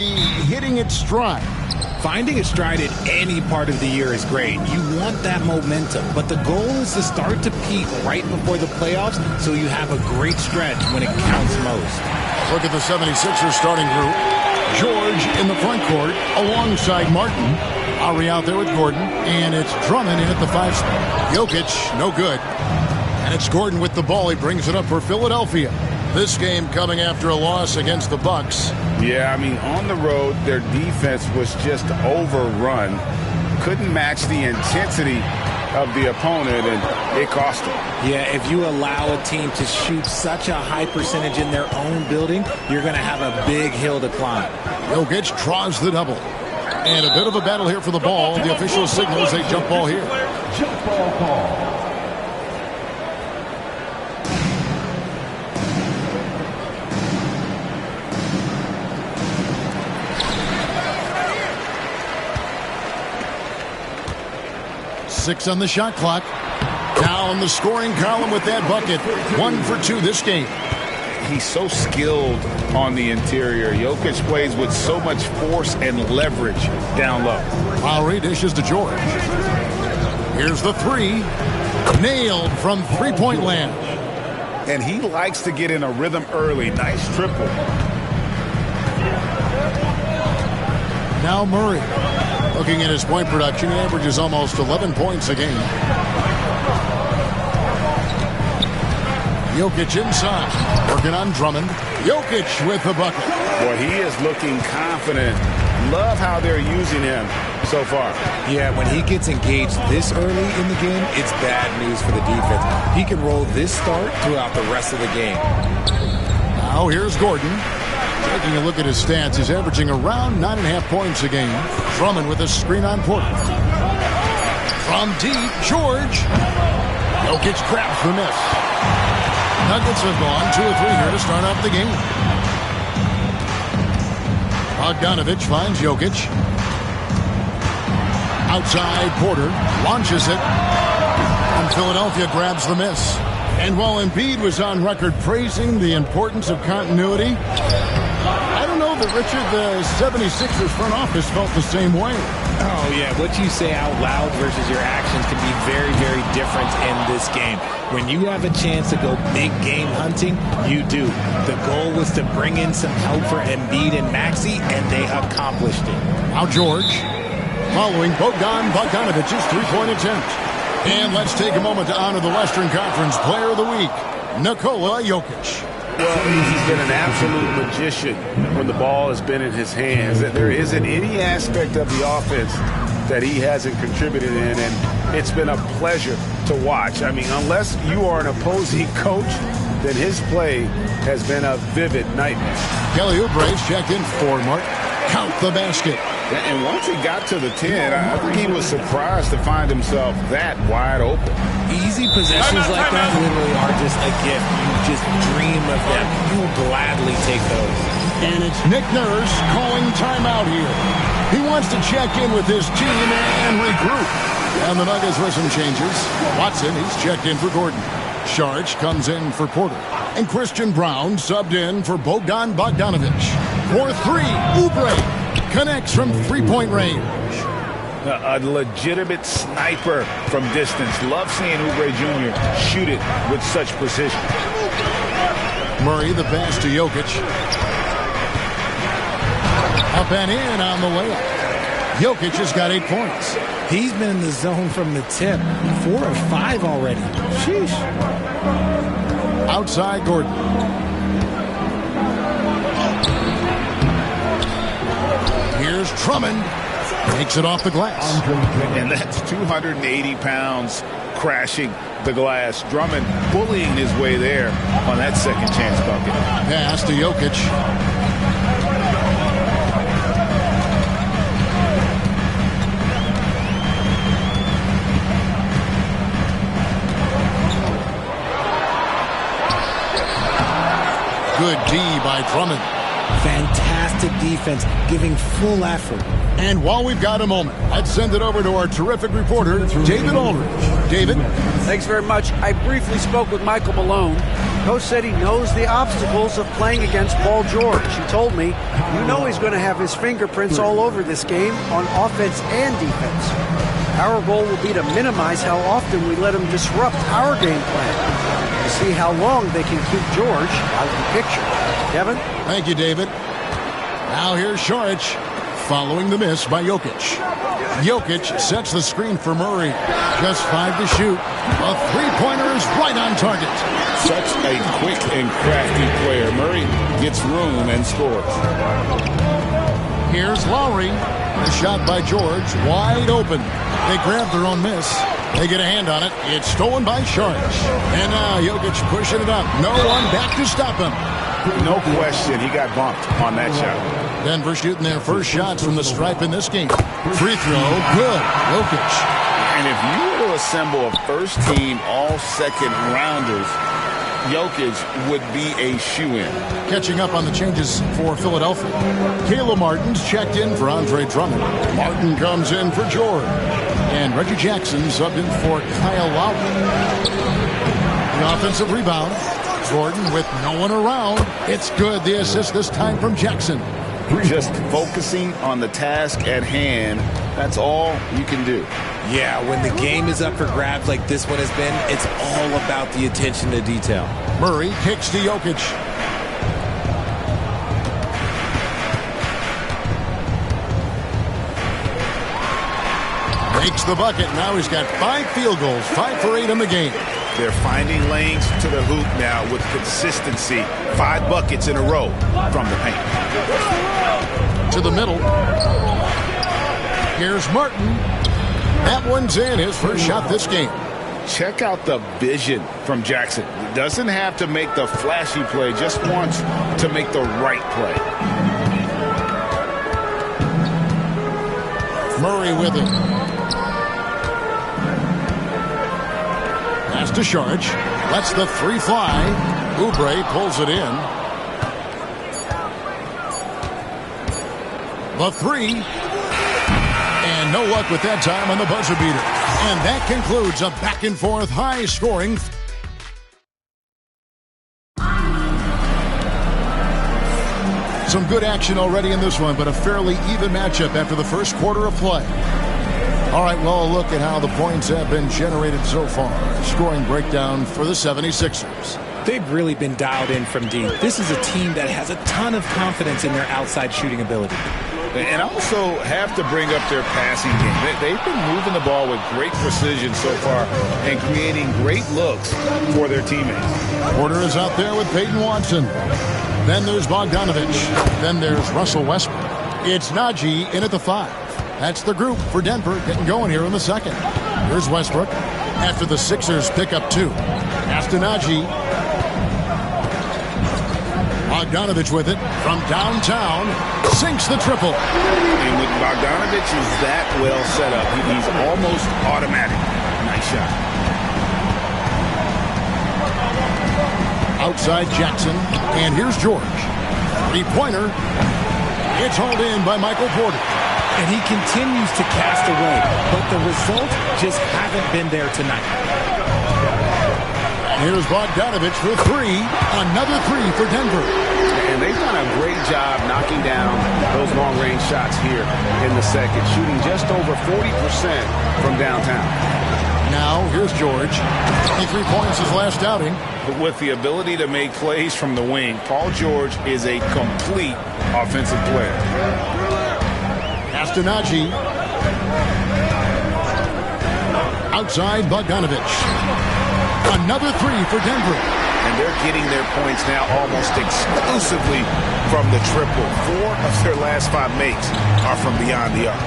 Hitting its stride. Finding a stride at any part of the year is great. You want that momentum, but the goal is to start to peak right before the playoffs so you have a great stretch when it counts most. Look at the 76ers starting group. George in the front court alongside Martin. Lowry out there with Gordon, and it's Drummond in at the 5 spot. Jokic, no good. And it's Gordon with the ball. He brings it up for Philadelphia. This game coming after a loss against the Bucks. Yeah, I mean, on the road, their defense was just overrun. Couldn't match the intensity of the opponent, and it cost them. Yeah, if you allow a team to shoot such a high percentage in their own building, you're going to have a big hill to climb. Jokic draws the double. And a bit of a battle here for the ball. The official signals a jump ball here. Jump ball call. Six on the shot clock. Down the scoring column with that bucket. 1 for 2 this game. He's so skilled on the interior. Jokic plays with so much force and leverage down low. Lowry dishes to George. Here's the 3. Nailed from three-point land. And he likes to get in a rhythm early. Nice triple. Now Murray. Looking at his point production, he averages almost 11 points a game. Jokic inside. Working on Drummond. Jokic with the bucket. Boy, he is looking confident. Love how they're using him so far. Yeah, when he gets engaged this early in the game, it's bad news for the defense. He can roll this start throughout the rest of the game. Now here's Gordon. Taking a look at his stats, he's averaging around 9.5 points a game. Drummond with a screen on Porter. From deep, George. Jokic grabs the miss. Nuggets have gone 2 or 3 here to start off the game. Bogdanovich finds Jokic. Outside, Porter launches it. And Philadelphia grabs the miss. And while Embiid was on record praising the importance of continuity, I don't know that, Richard, the 76ers front office felt the same way. Oh, yeah. What you say out loud versus your actions can be very, very different in this game. When you have a chance to go big game hunting, you do. The goal was to bring in some help for Embiid and Maxey, and they accomplished it. Now George, following Bogdanovich's three-point attempt. And let's take a moment to honor the Western Conference Player of the Week, Nikola Jokic. Well, he's been an absolute magician when the ball has been in his hands. There isn't any aspect of the offense that he hasn't contributed in, and it's been a pleasure to watch. I mean, unless you are an opposing coach, then his play has been a vivid nightmare. Kelly Oubre's checked in for Mark. Count the basket. And once he got to the 10, I think he was surprised to find himself that wide open. Easy possessions like that literally are just a gift. You just dream of them. You'll gladly take those. And it's Nick Nurse calling timeout here. He wants to check in with his team and regroup. And the Nuggets with some changes. Watson, he's checked in for Gordon. Sharch comes in for Porter. And Christian Brown subbed in for Bogdanovich. For 3, Oubre connects from three-point range. A legitimate sniper from distance. Love seeing Oubre Jr. shoot it with such precision. Murray, the pass to Jokic. Up and in on the layup. Jokic has got 8 points. He's been in the zone from the tip. 4 or 5 already. Sheesh. Outside Gordon. Here's Drummond. Takes it off the glass. And that's 280 pounds crashing the glass. Drummond bullying his way there on that second chance bucket. Pass to Jokic. Good D by Drummond. Fantastic defense, giving full effort. And while we've got a moment, let's send it over to our terrific reporter, David Aldridge. David? Thanks very much. I briefly spoke with Michael Malone. Coach said he knows the obstacles of playing against Paul George. He told me, you know he's going to have his fingerprints all over this game on offense and defense. Our goal will be to minimize how often we let him disrupt our game plan to see how long they can keep George out of the picture. Kevin? Thank you, David. Now here's Saric following the miss by Jokic. Jokic sets the screen for Murray. Just 5 to shoot. A three-pointer is right on target. Such a quick and crafty player. Murray gets room and scores. Here's Lowry. A shot by George, wide open. They grab their own miss. They get a hand on it. It's stolen by Saric. And now Jokic pushing it up. No one back to stop him. No question, he got bumped on that shot. Denver shooting their first shots from the stripe in this game. Free throw, good. Jokic. And if you were to assemble a first-team all-second rounders, Jokic would be a shoo-in. Catching up on the changes for Philadelphia. Caleb Martin's checked in for Andre Drummond. Martin comes in for George. And Reggie Jackson subbed in for Kyle Lowry. The offensive rebound. Gordon with no one around. It's good. The assist this time from Jackson. Just focusing on the task at hand. That's all you can do. Yeah, when the game is up for grabs like this one has been, it's all about the attention to detail. Murray kicks to Jokic. Makes the bucket. Now he's got 5 field goals, 5 for 8 in the game. They're finding lanes to the hoop now with consistency. 5 buckets in a row from the paint. To the middle. Here's Martin. That one's in, his first shot this game. Check out the vision from Jackson. Doesn't have to make the flashy play, just wants to make the right play. Murray with it. Pass to Saric. Lets the 3 fly. Oubre pulls it in. The 3. And no luck with that time on the buzzer beater. And that concludes a back-and-forth high-scoring. Some good action already in this one, but a fairly even matchup after the first quarter of play. All right, well, a look at how the points have been generated so far. Scoring breakdown for the 76ers. They've really been dialed in from deep. This is a team that has a ton of confidence in their outside shooting ability. And also have to bring up their passing game. They've been moving the ball with great precision so far and creating great looks for their teammates. Porter is out there with Peyton Watson. Then there's Bogdanovich. Then there's Russell Westbrook. It's Najee in at the 5. That's the group for Denver getting going here in the second. Here's Westbrook after the Sixers pick up 2. Pass to Najee. Bogdanovich with it from downtown. Sinks the triple. And with Bogdanovich is that well set up, he's almost automatic. Nice shot. Outside Jackson. And here's George. 3-pointer. It's hauled in by Michael Porter. And he continues to cast away, but the results just haven't been there tonight. Here's Bogdanovich for 3. Another 3 for Denver. And they've done a great job knocking down those long-range shots here in the second, shooting just over 40% from downtown. Now, here's George. 23 points his last outing. But with the ability to make plays from the wing, Paul George is a complete offensive player. Pass to Najee. Outside Bogdanovich. Another 3 for Denver. And they're getting their points now almost exclusively from the triple. 4 of their last 5 makes are from beyond the arc.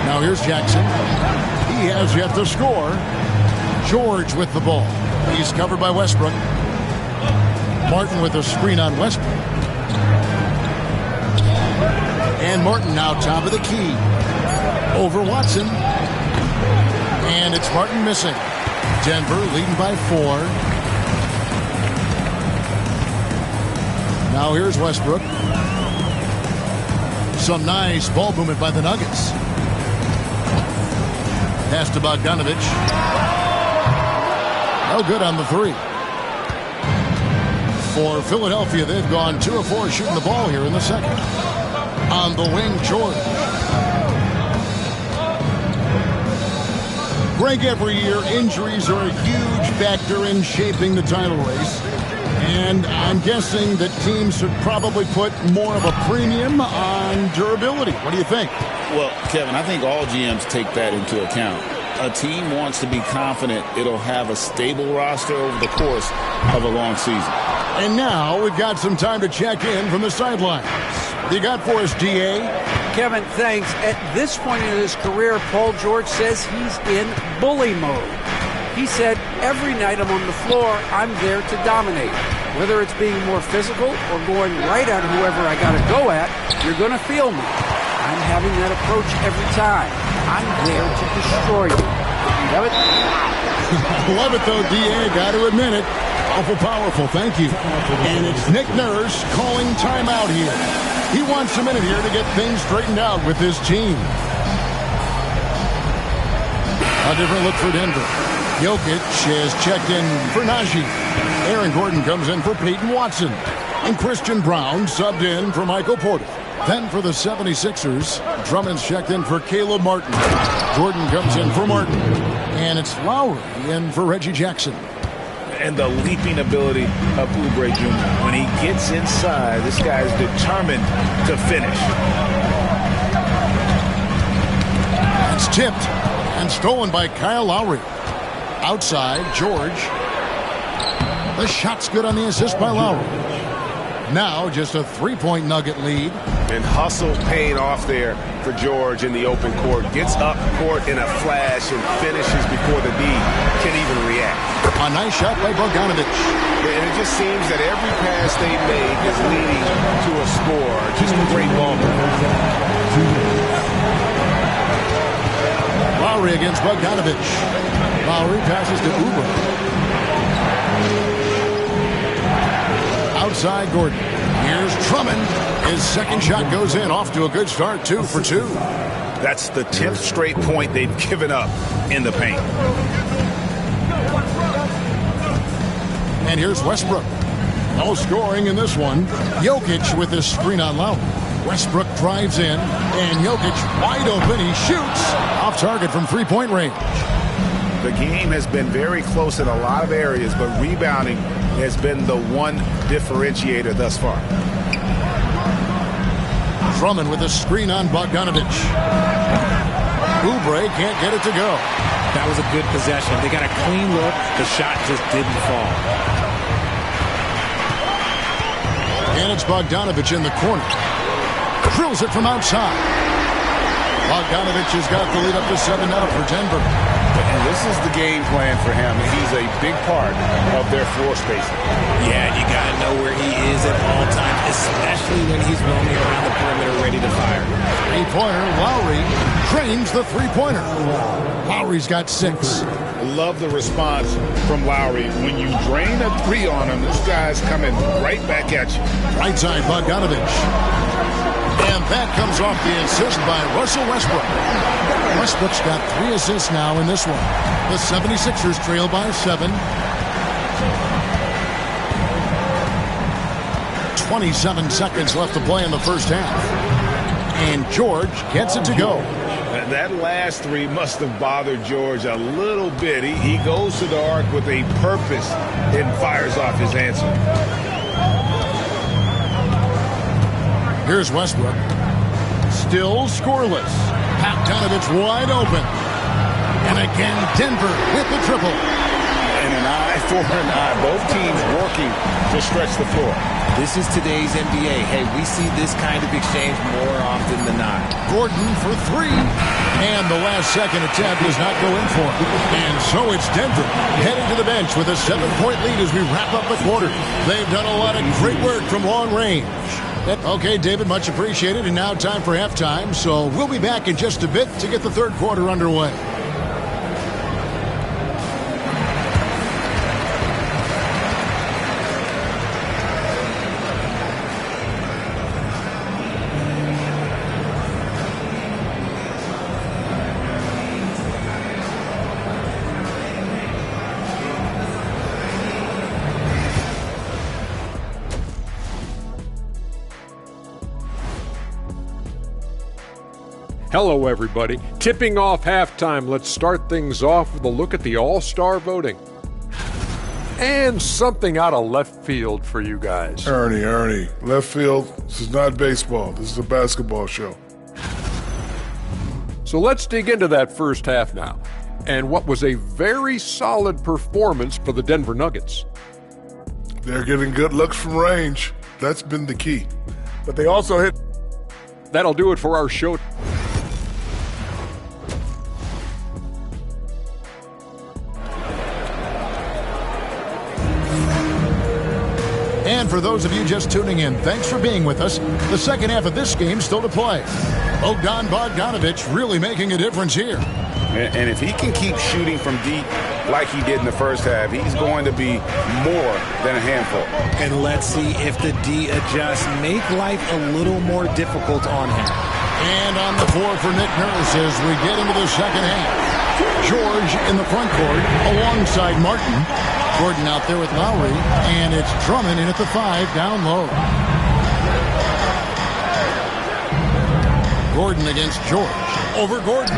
Now here's Jackson. He has yet to score. George with the ball. He's covered by Westbrook. Martin with a screen on Westbrook. And Martin now top of the key. Over Watson. And it's Martin missing. Denver leading by 4. Now here's Westbrook. Some nice ball movement by the Nuggets. Pass to Bogdanovich. No good on the 3. For Philadelphia, they've gone 2 of 4 shooting the ball here in the second. On the wing, George. Greg, every year, injuries are a huge factor in shaping the title race. And I'm guessing that teams should probably put more of a premium on durability. What do you think? Well, Kevin, I think all GMs take that into account. A team wants to be confident it'll have a stable roster over the course of a long season. And now we've got some time to check in from the sidelines. What do you got for us, DA? Kevin, thanks. At this point in his career, Paul George says he's in bully mode. He said, every night I'm on the floor, I'm there to dominate. Whether it's being more physical or going right at whoever I got to go at, you're going to feel me. I'm having that approach every time. I'm there to destroy you. You have it? Love it, though, DA. Got to admit it. Awful powerful. Thank you. And it's Nick Nurse calling timeout here. He wants a minute here to get things straightened out with his team. A different look for Denver. Jokic has checked in for Najee. Aaron Gordon comes in for Peyton Watson. And Christian Brown subbed in for Michael Porter. Then for the 76ers, Drummond's checked in for Caleb Martin. Jordan comes in for Martin. And it's Lowry in for Reggie Jackson. And the leaping ability of Oubre Jr. When he gets inside, this guy's determined to finish. It's tipped and stolen by Kyle Lowry. Outside, George. The shot's good on the assist by Lowry. Now just a three-point Nugget lead. And hustle paying off there for George in the open court. Gets up court in a flash and finishes before the D can even react. A nice shot by Bogdanovic. And it just seems that every pass they make is leading to a score. Just a great moment. Lowry against Bogdanovic. Lowry passes to Oubre. Outside Gordon. Here's Drummond. His second shot goes in. Off to a good start. 2 for 2. That's the 10th straight point they've given up in the paint. And here's Westbrook. No scoring in this one. Jokic with his screen on Lowry. Westbrook drives in. And Jokic wide open. He shoots off target from three-point range. The game has been very close in a lot of areas, but rebounding has been the one differentiator thus far. Drummond with a screen on Bogdanovic. Oubre can't get it to go. That was a good possession. They got a clean look. The shot just didn't fall. And it's Bogdanovic in the corner. Drills it from outside. Bogdanovic has got the lead up to 7 now for Denver. And this is the game plan for him. He's a big part of their floor spacing. Yeah, you got to know where he is at all times, especially when he's roaming around the perimeter ready to fire. Three-pointer, Lowry drains the three-pointer. Lowry's got 6. Love the response from Lowry. When you drain a three on him, this guy's coming right back at you. Right side, Bogdanovic. And that comes off the assist by Russell Westbrook. Westbrook's got 3 assists now in this one. The 76ers trail by 7. 27 seconds left to play in the first half. And George gets it to go. That last three must have bothered George a little bit. He goes to the arc with a purpose and fires off his answer. Here's Westbrook. Still scoreless. Bogdanovic wide open. And again, Denver with the triple. And an eye for an eye. Both teams working to stretch the floor. This is today's NBA. Hey, we see this kind of exchange more often than not. Gordon for 3. And the last second attempt does not go in for him. And so it's Denver heading to the bench with a 7-point lead as we wrap up the quarter. They've done a lot of great work from long range. Okay, David, much appreciated. And now time for halftime. So we'll be back in just a bit to get the third quarter underway. Hello, everybody. Tipping off halftime. Let's start things off with a look at the All-Star voting. And something out of left field for you guys. Ernie, left field, this is not baseball. This is a basketball show. So let's dig into that first half now. And what was a very solid performance for the Denver Nuggets. They're getting good looks from range. That's been the key. But they also hit. That'll do it for our show. And for those of you just tuning in, thanks for being with us. The second half of this game still to play. Bogdanovich really making a difference here. And if he can keep shooting from deep like he did in the first half, he's going to be more than a handful. And let's see if the D adjusts, make life a little more difficult on him. And on the floor for Nick Nurse as we get into the second half. George in the front court alongside Martin. Gordon out there with Lowry, and it's Drummond in at the 5 down low. Gordon against George. Over Gordon.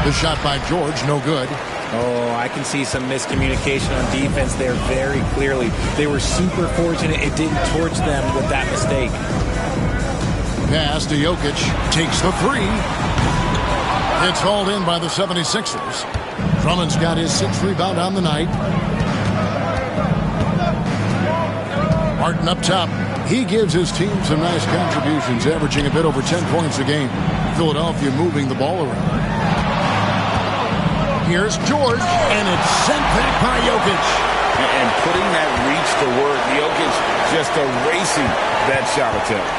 The shot by George, no good. Oh, I can see some miscommunication on defense there very clearly. They were super fortunate it didn't torch them with that mistake. Pass to Jokic. Takes the 3. It's hauled in by the 76ers. Drummond's got his 6th rebound on the night. Martin up top. He gives his team some nice contributions, averaging a bit over 10 points a game. Philadelphia moving the ball around. Here's George, and it's sent back by Jokic. And putting that reach to work, Jokic just erasing that shot attempt.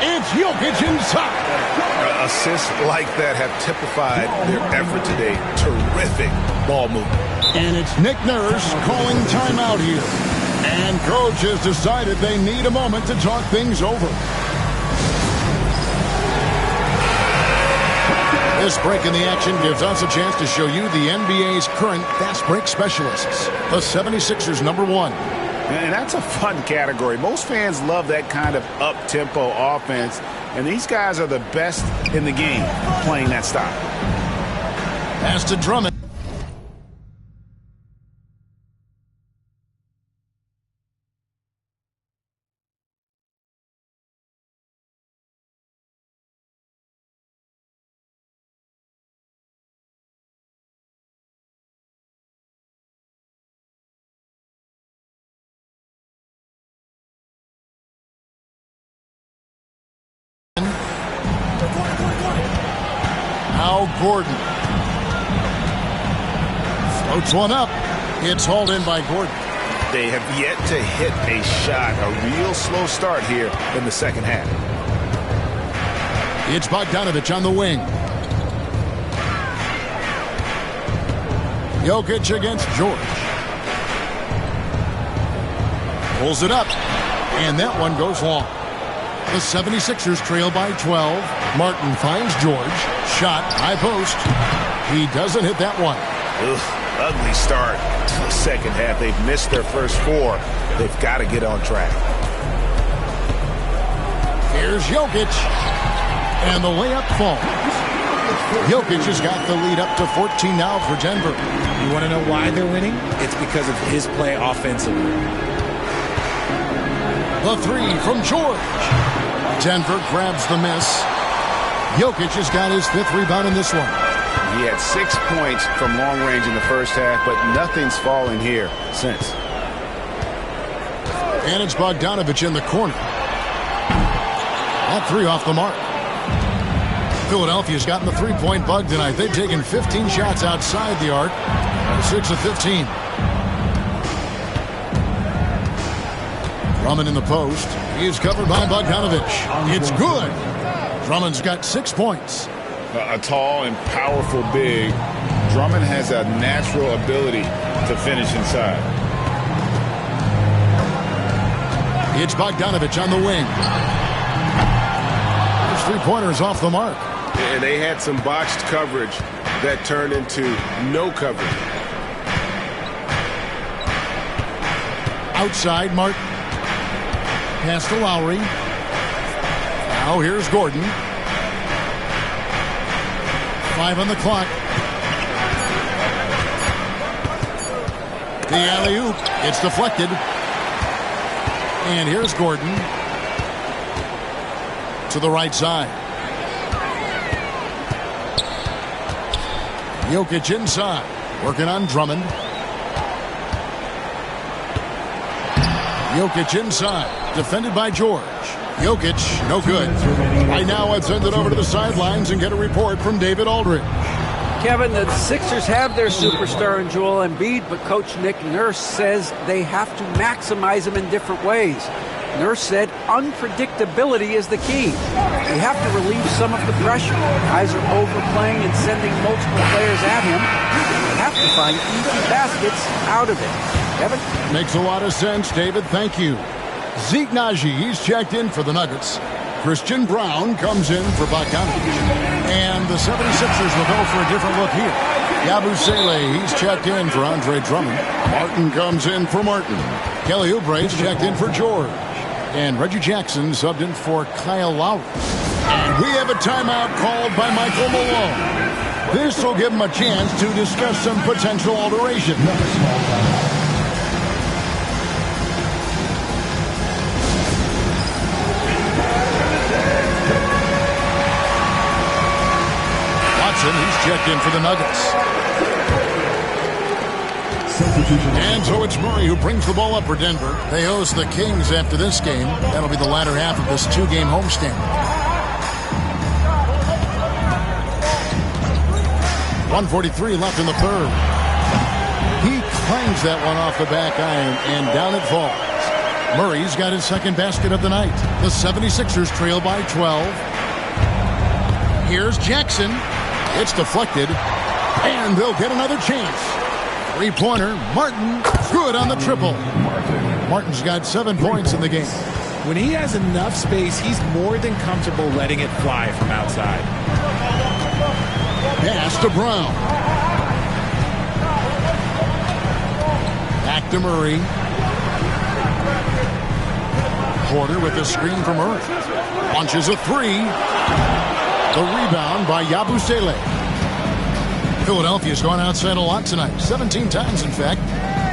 It's Jokic inside. Assists like that have typified their effort today. Terrific ball movement. And it's Nick Nurse calling timeout here. And coach has decided they need a moment to talk things over. This break in the action gives us a chance to show you the NBA's current fast break specialists. The 76ers #1. And that's a fun category. Most fans love that kind of up-tempo offense. And these guys are the best in the game playing that style. Pass to Drummond. Now Gordon. Floats one up. It's hauled in by Gordon. They have yet to hit a shot. A real slow start here in the second half. It's Bogdanovich on the wing. Jokic against George. Pulls it up. And that one goes long. The 76ers trail by 12. Martin finds George. Shot, high post. He doesn't hit that one. Ugly start to the second half. They've missed their first 4. They've got to get on track. Here's Jokic. And the layup falls. Jokic has got the lead up to 14 now for Denver. You want to know why they're winning? It's because of his play offensively. The 3 from George. Denver grabs the miss. Jokic has got his 5th rebound in this one. He had 6 points from long range in the first half, but nothing's fallen here since. And it's Bogdanovich in the corner. That 3 off the mark. Philadelphia's gotten the 3-point bug tonight. They've taken 15 shots outside the arc. 6 of 15. Drummond in the post. He's covered by Bogdanovich. It's good. Drummond's got 6 points. A tall and powerful big. Drummond has a natural ability to finish inside. It's Bogdanovich on the wing. His 3-pointers off the mark. And they had some botched coverage that turned into no coverage. Outside, Martin. Pass to Lowry. Now here's Gordon. 5 on the clock. The alley-oop. It's deflected. And here's Gordon. To the right side. Jokic inside. Working on Drummond. Jokic inside. Defended by George. Jokic, no good. Right now, I'd send it over to the sidelines and get a report from David Aldridge. Kevin, the Sixers have their superstar in Joel Embiid, but Coach Nick Nurse says they have to maximize him in different ways. Nurse said unpredictability is the key. They have to relieve some of the pressure. Guys are overplaying and sending multiple players at him. They have to find easy baskets out of it. Kevin? Makes a lot of sense, David. Thank you. Zeke Naji, he's checked in for the Nuggets. Christian Brown comes in for Bogdanovich. And the 76ers will go for a different look here. Yabusele, he's checked in for Andre Drummond. Martin comes in for Martin. Kelly Oubre's checked in for George. And Reggie Jackson subbed in for Kyle Lowry. And we have a timeout called by Michael Malone. This will give him a chance to discuss some potential alteration. He's checked in for the Nuggets. And so it's Murray who brings the ball up for Denver. They host the Kings after this game. That'll be the latter half of this two-game homestand. 1:43 left in the third. He clangs that one off the back iron, and down it falls. Murray's got his second basket of the night. The 76ers trail by 12. Here's Jackson. It's deflected, and they'll get another chance. Three-pointer, Martin, good on the triple. Martin's got 7 points in the game. When he has enough space, he's more than comfortable letting it fly from outside. Pass to Brown. Back to Murray. Porter with the screen from Murray. Launches a three. The rebound by Yabusele. Philadelphia's gone outside a lot tonight. 17 times, in fact.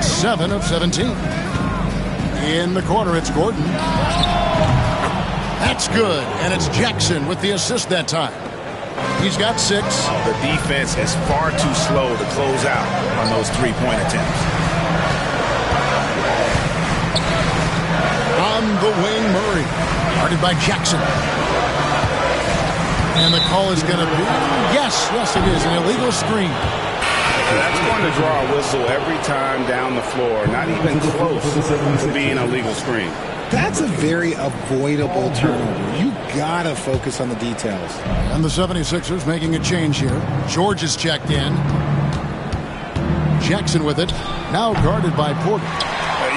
7 of 17. In the corner, it's Gordon. That's good. And it's Jackson with the assist that time. He's got 6. The defense is far too slow to close out on those three-point attempts. On the wing, Murray. Guarded by Jackson. And the call is going to be, yes, it is, an illegal screen. That's going to draw a whistle every time down the floor, not even close to being a legal screen. That's a very avoidable turnover. You got to focus on the details. And the 76ers making a change here. George is checked in. Jackson with it, now guarded by Porter.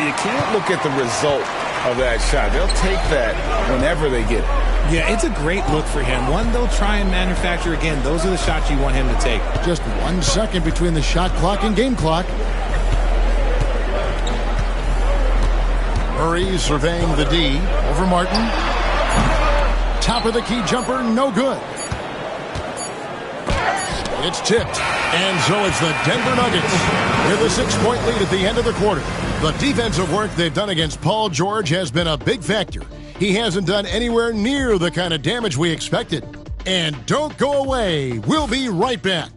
You can't look at the result of that shot. They'll take that whenever they get it. Yeah, it's a great look for him. One they'll try and manufacture again. Those are the shots you want him to take. Just 1 second between the shot clock and game clock. Murray surveying the D over Martin. Top of the key jumper, no good. It's tipped. And so it's the Denver Nuggets with a 6-point lead at the end of the quarter. The defensive work they've done against Paul George has been a big factor. He hasn't done anywhere near the kind of damage we expected. And don't go away. We'll be right back.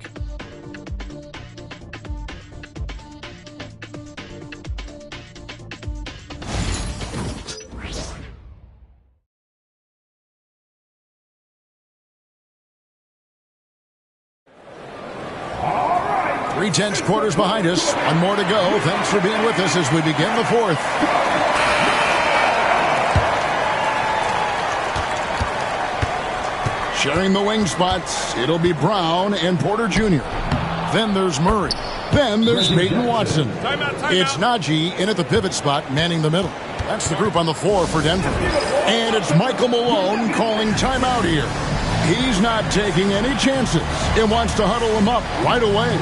Three tenths quarters behind us. One more to go. Thanks for being with us as we begin the fourth. Sharing the wing spots, it'll be Brown and Porter Jr. Then there's Murray. Then there's Peyton Watson. It's Najee in at the pivot spot, manning the middle. That's the group on the floor for Denver. And it's Michael Malone calling timeout here. He's not taking any chances. He wants to huddle them up right away.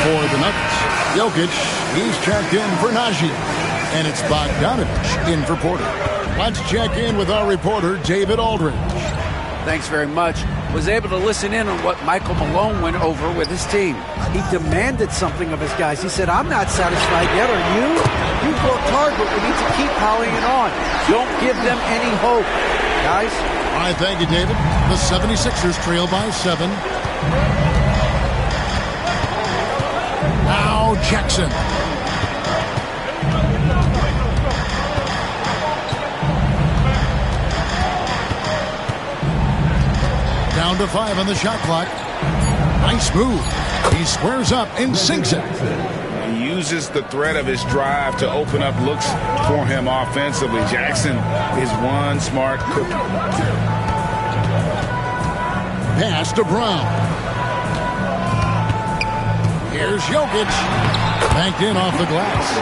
For the Nuggets, Jokic, he's checked in for Najee. And it's Bogdanovich in for Porter. Let's check in with our reporter, David Aldridge. Thanks very much. Was able to listen in on what Michael Malone went over with his team. He demanded something of his guys. He said, I'm not satisfied yet, are you? You've worked hard, but we need to keep piling it on. Don't give them any hope. Guys? All right, thank you, David. The 76ers trail by 7. Now Jackson. Down to 5 on the shot clock. Nice move. He squares up and sinks it. He uses the threat of his drive to open up looks for him offensively. Jackson is one smart cookie. Pass to Brown. Here's Jokic. Banked in off the glass.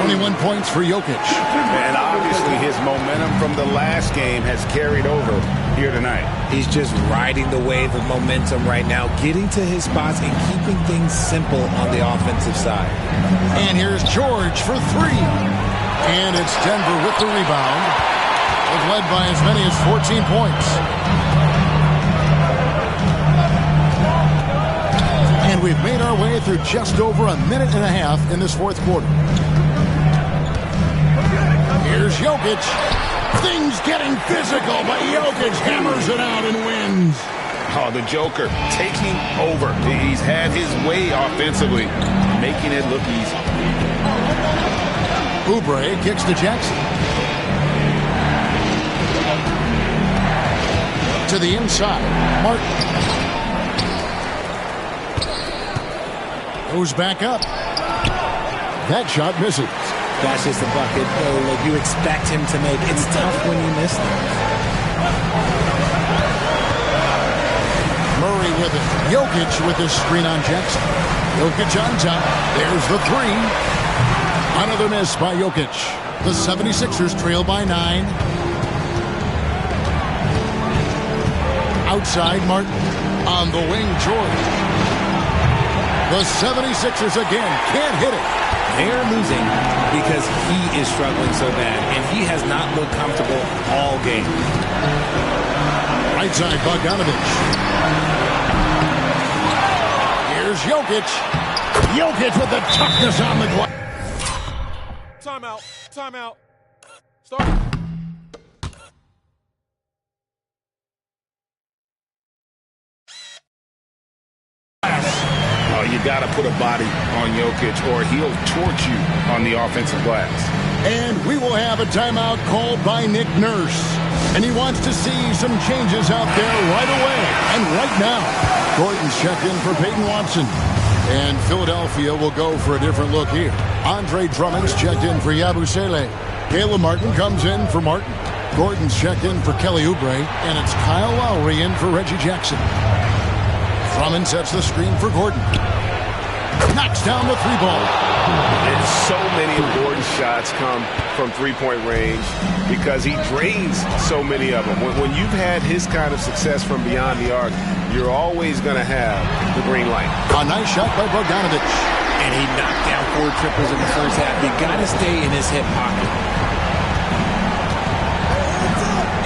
21 points for Jokic. And obviously his momentum from the last game has carried over here tonight. He's just riding the wave of momentum right now, getting to his spots and keeping things simple on the offensive side. And here's George for 3. And it's Denver with the rebound. They've led by as many as 14 points. And we've made our way through just over a minute and a half in this fourth quarter. Here's Jokic. Things getting physical, but Jokic hammers it out and wins. Oh, the Joker taking over. He's had his way offensively, making it look easy. Oubre kicks to Jackson. To the inside. Martin. Goes back up. That shot misses. That's just a bucket that you expect him to make. It's tough when you miss them. Murray with it. Jokic with his screen on Jackson. Jokic on top. There's the 3. Another miss by Jokic. The 76ers trail by 9. Outside Martin. On the wing, George. The 76ers again can't hit it. They're losing because he is struggling so bad, and he has not looked comfortable all game. Right side, Bogdanovich. Here's Jokic. Jokic with the toughness on the glass. Timeout. Timeout. Start. You got to put a body on Jokic or he'll torch you on the offensive glass. And we will have a timeout called by Nick Nurse. And he wants to see some changes out there right away. And right now, Gordon's checked in for Peyton Watson. And Philadelphia will go for a different look here. Andre Drummond's checked in for Yabusele. Caleb Martin comes in for Martin. Gordon's checked in for Kelly Oubre. And it's Kyle Lowry in for Reggie Jackson. Drummond sets the screen for Gordon. Knocks down the 3-ball. And so many important shots come from three-point range because he drains so many of them. When you've had his kind of success from beyond the arc, you're always going to have the green light. A nice shot by Bogdanovich. And he knocked down 4 triples in the first half. You got to stay in his hip pocket.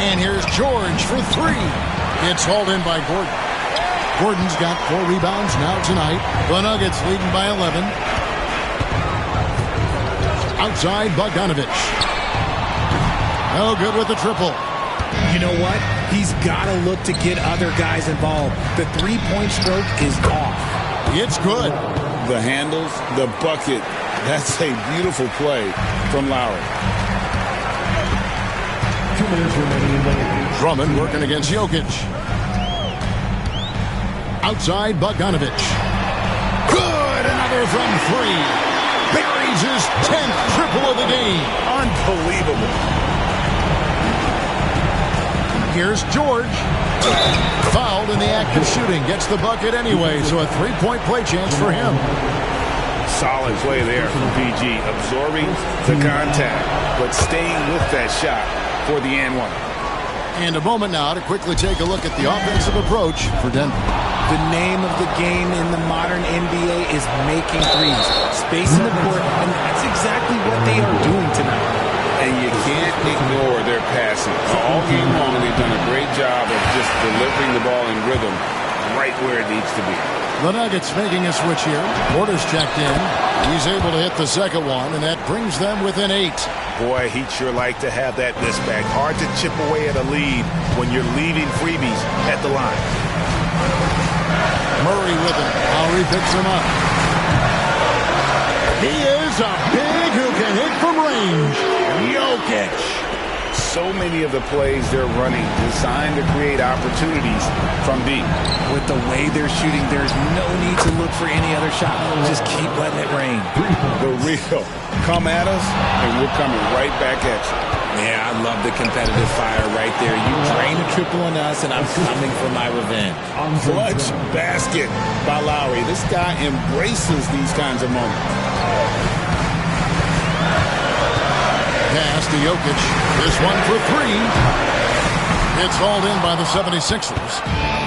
And here's George for 3. It's hauled in by Gordon. Gordon's got 4 rebounds now tonight. The Nuggets leading by 11. Outside, Bogdanovich. No good with the triple. You know what? He's got to look to get other guys involved. The 3-point stroke is off. It's good. The handles, the bucket. That's a beautiful play from Lowry. 2 minutes remaining in the game. Drummond working against Jokic. Outside, Bogdanovich. Good! Another from 3. Buries his 10th triple of the game. Unbelievable. Here's George. Fouled in the act of shooting. Gets the bucket anyway, so a 3-point play chance for him. Solid play there from PG. Absorbing the contact, but staying with that shot for the and 1. And a moment now to quickly take a look at the offensive approach for Denver. The name of the game in the modern NBA is making threes. Spacing the court, and that's exactly what they are doing tonight. And you can't ignore their passing. All game long, they've done a great job of just delivering the ball in rhythm right where it needs to be. The Nuggets making a switch here. Porter's checked in. He's able to hit the second one, and that brings them within 8. Boy, he'd sure like to have that misback. Hard to chip away at a lead when you're leaving freebies at the line. Murray with him. Lowry picks him up. He is a big who can hit from range. Jokic. So many of the plays they're running designed to create opportunities from deep. With the way they're shooting, there's no need to look for any other shot. Just keep letting it rain. The real. Come at us, and we're coming right back at you. Yeah, I love the competitive fire right there. You drain a triple on us, and I'm coming for my revenge. Clutch basket by Lowry. This guy embraces these kinds of moments. Pass to Jokic. This one for 3. It's hauled in by the 76ers.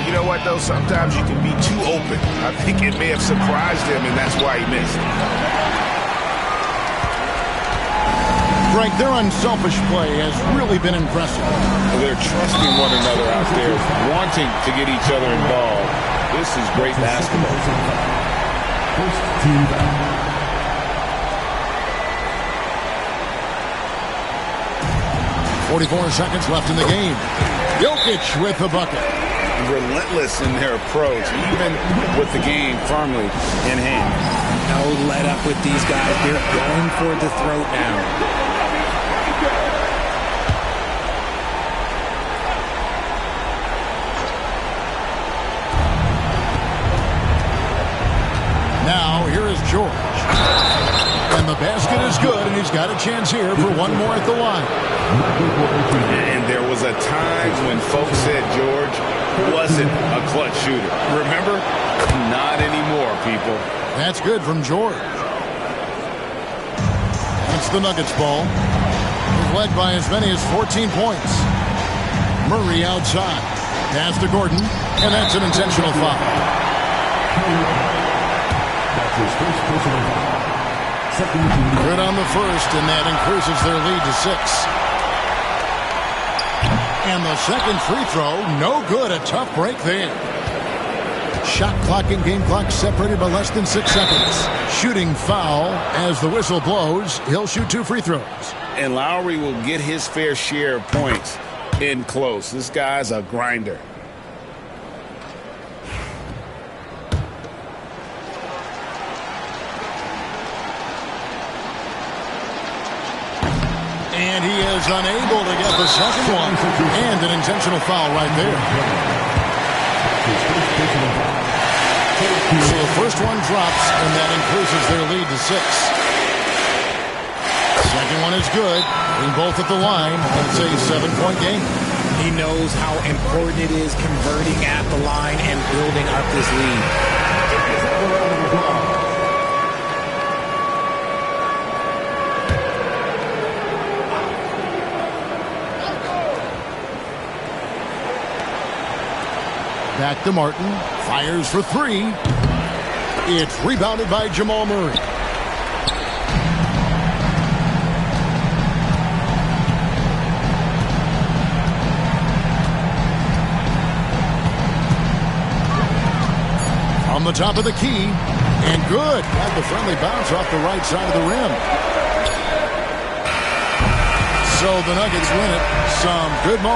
You know what, though? Sometimes you can be too open. I think it may have surprised him, and that's why he missed. Greg, their unselfish play has really been impressive. They're trusting one another out there, wanting to get each other involved. This is great basketball. 44 seconds left in the game. Jokic with the bucket. Relentless in their approach, even with the game firmly in hand. No let up with these guys. They're going for the throat now. Now, here is George. And the basket is good, and he's got a chance here for one more at the line. And there was a time when folks said George wasn't a clutch shooter. Remember? Not anymore, people. That's good from George. That's the Nuggets ball. He's led by as many as 14 points. Murray outside. Pass to Gordon, and that's an intentional foul. Good on the first, and that increases their lead to 6. And the second free throw, no good. A tough break there. Shot clock and game clock separated by less than 6 seconds. Shooting foul as the whistle blows. He'll shoot 2 free throws. And Lowry will get his fair share of points in close. This guy's a grinder. And he is unable to get the second one. And an intentional foul right there. So the first one drops, and that increases their lead to 6. Second one is good. In both at the line. It's a 7-point game. He knows how important it is converting at the line and building up this lead. Back to Martin. Fires for 3. It's rebounded by Jamal Murray. On the top of the key. And good. Had the friendly bounce off the right side of the rim. So the Nuggets win it. Some good moments.